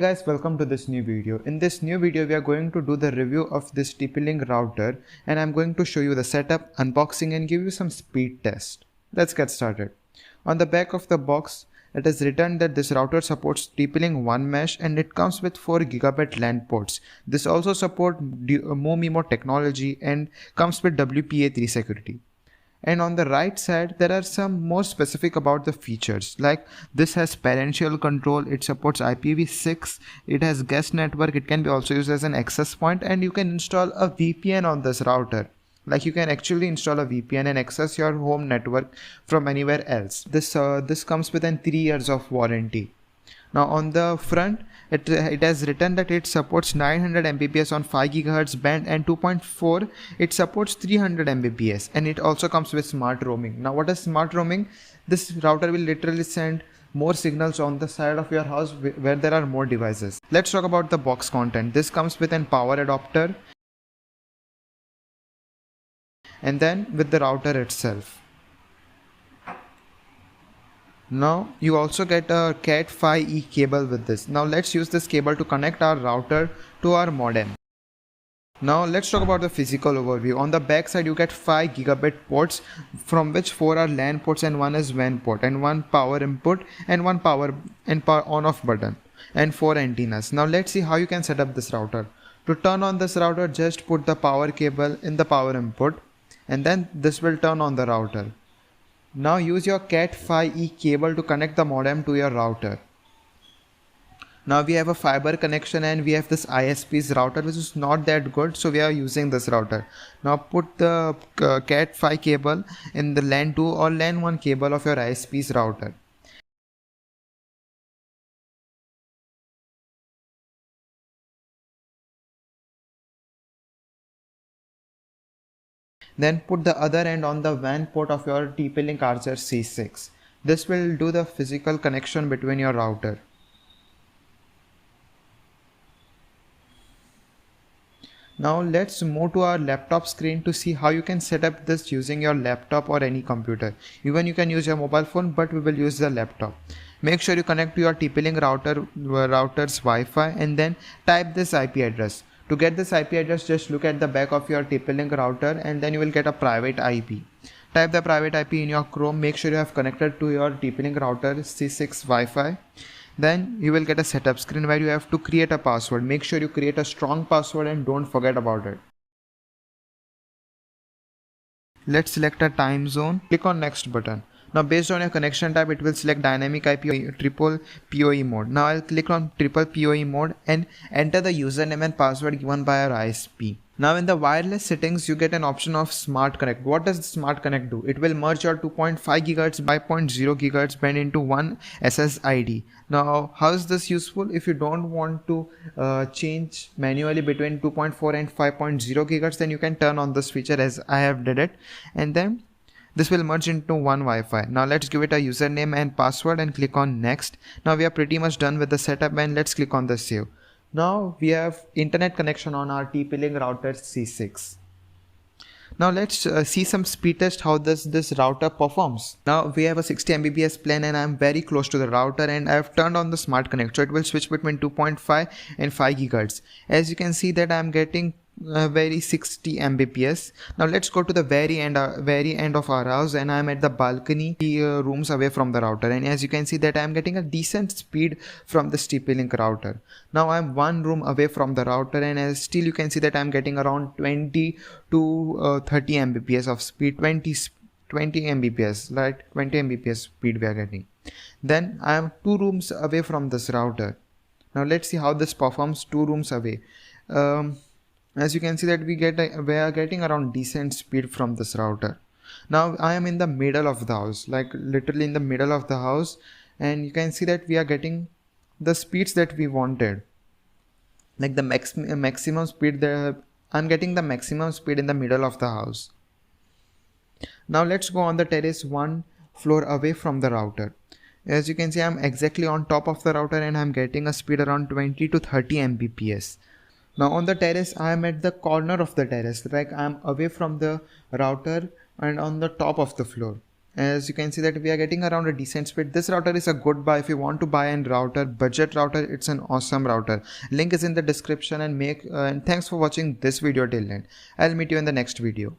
Guys, welcome to this new video. In this new video, we are going to do the review of this TP-Link router and I'm going to show you the setup, unboxing and give you some speed test. Let's get started. On the back of the box, it is written that this router supports TP-Link 1 mesh and it comes with 4 gigabit LAN ports. This also supports MoMeMo technology and comes with WPA3 security. And on the right side, there are some more specific about the features, like this has parental control, it supports IPv6, it has guest network, it can be also used as an access point, and you can install a VPN on this router. Like you can actually install a VPN and access your home network from anywhere else. This comes with 3 years of warranty. Now on the front, it has written that it supports 900 Mbps on 5 GHz band and 2.4 it supports 300 Mbps and it also comes with smart roaming. Now what is smart roaming? This router will literally send more signals on the side of your house where there are more devices. Let's talk about the box content. This comes with an power adapter and then with the router itself. Now you also get a Cat5e cable with this. Now let's use this cable to connect our router to our modem. Now let's talk about the physical overview. On the back side you get 5 gigabit ports, from which 4 are LAN ports and 1 is WAN port, and 1 power input and 1 power on off button, and 4 antennas. Now let's see how you can set up this router. To turn on this router, just put the power cable in the power input and then this will turn on the router. Now use your Cat5e cable to connect the modem to your router. Now we have a fiber connection and we have this ISP's router which is not that good, so we are using this router. Now put the Cat5 cable in the LAN 2 or LAN 1 cable of your ISP's router. Then put the other end on the WAN port of your TP-Link Archer C6. This will do the physical connection between your router. Now let's move to our laptop screen to see how you can set up this using your laptop or any computer. Even you can use your mobile phone, but we will use the laptop. Make sure you connect to your TP-Link router's Wi-Fi and then type this IP address. To get this IP address, just look at the back of your TP-Link router and then you will get a private IP. Type the private IP in your Chrome. Make sure you have connected to your TP-Link router C6 Wi-Fi. Then you will get a setup screen where you have to create a password. Make sure you create a strong password and don't forget about it. Let's select a time zone. Click on next button. Now based on your connection type, it will select dynamic IP triple PoE mode. Now I'll click on triple PoE mode and enter the username and password given by our ISP. Now in the wireless settings, you get an option of Smart Connect. What does Smart Connect do? It will merge your 2.5 GHz by 0.0 GHz band into one SSID. Now how is this useful? If you don't want to change manually between 2.4 and 5.0 GHz, then you can turn on this feature as I have did it, and then this will merge into one Wi-Fi. Now let's give it a username and password and click on next. Now we are pretty much done with the setup and let's click on the save. Now we have internet connection on our TP-Link router C6. Now let's see some speed test how this router performs. Now we have a 60 Mbps plan and I am very close to the router and I have turned on the Smart Connect, so it will switch between 2.5 and 5 GHz. As you can see that I am getting very 60 Mbps. Now let's go to the very end of our house and I am at the balcony rooms away from the router, and as you can see that I am getting a decent speed from this TP-Link router. Now I am one room away from the router and as still you can see that I am getting around 20 to 30 Mbps of speed, 20 Mbps, like 20 Mbps speed we are getting. Then I am 2 rooms away from this router. Now let's see how this performs 2 rooms away. As you can see that we are getting around decent speed from this router. Now I am in the middle of the house, like literally in the middle of the house, and you can see that we are getting the speeds that we wanted, like the maximum speed there. I'm getting the maximum speed in the middle of the house. Now let's go on the terrace 1 floor away from the router. As you can see, I'm exactly on top of the router and I'm getting a speed around 20 to 30 Mbps. Now on the terrace, I am at the corner of the terrace, like I am away from the router and on the top of the floor. As you can see that we are getting around a decent speed. This router is a good buy if you want to buy a router, budget router. It's an awesome router. Link is in the description, and thanks for watching this video till end. I'll meet you in the next video.